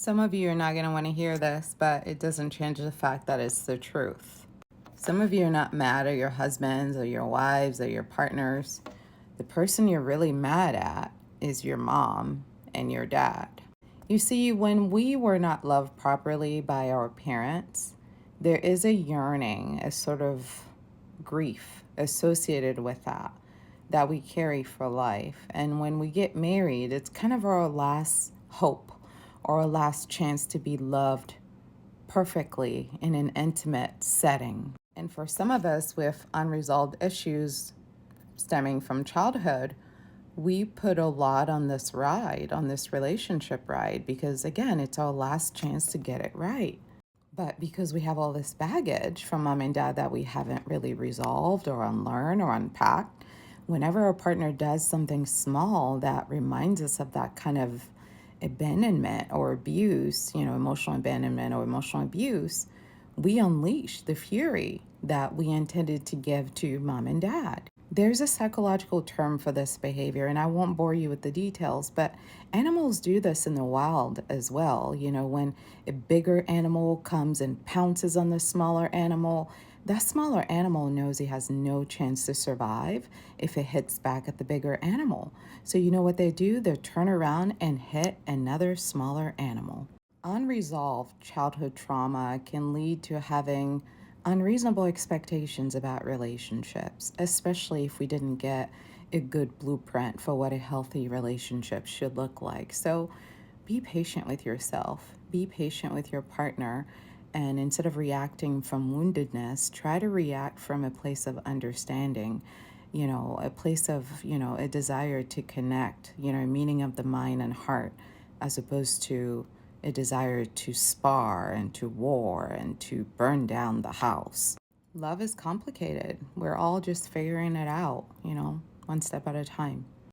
Some of you are not going to want to hear this, but it doesn't change the fact that it's the truth. Some of you are not mad at your husbands or your wives or your partners. The person you're really mad at is your mom and your dad. You see, when we were not loved properly by our parents, there is a yearning, a sort of grief associated with that we carry for life. And when we get married, it's kind of our last hope or our last chance to be loved perfectly in an intimate setting. And for some of us with unresolved issues stemming from childhood, we put a lot on this ride, on this relationship ride, because again, it's our last chance to get it right. But because we have all this baggage from mom and dad that we haven't really resolved or unlearned or unpacked, whenever our partner does something small that reminds us of that kind of abandonment or abuse, emotional abandonment or emotional abuse, we unleash the fury that we intended to give to mom and dad. There's a psychological term for this behavior, and I won't bore you with the details, but animals do this in the wild as well. When a bigger animal comes and pounces on the smaller animal, that smaller animal knows he has no chance to survive if it hits back at the bigger animal. So you know what they do? They turn around and hit another smaller animal. Unresolved childhood trauma can lead to having unreasonable expectations about relationships, especially if we didn't get a good blueprint for what a healthy relationship should look like. So be patient with yourself, be patient with your partner, and instead of reacting from woundedness, try to react from a place of understanding, a place of, a desire to connect, meaning of the mind and heart, as opposed to a desire to spar and to war and to burn down the house. Love is complicated. We're all just figuring it out, one step at a time.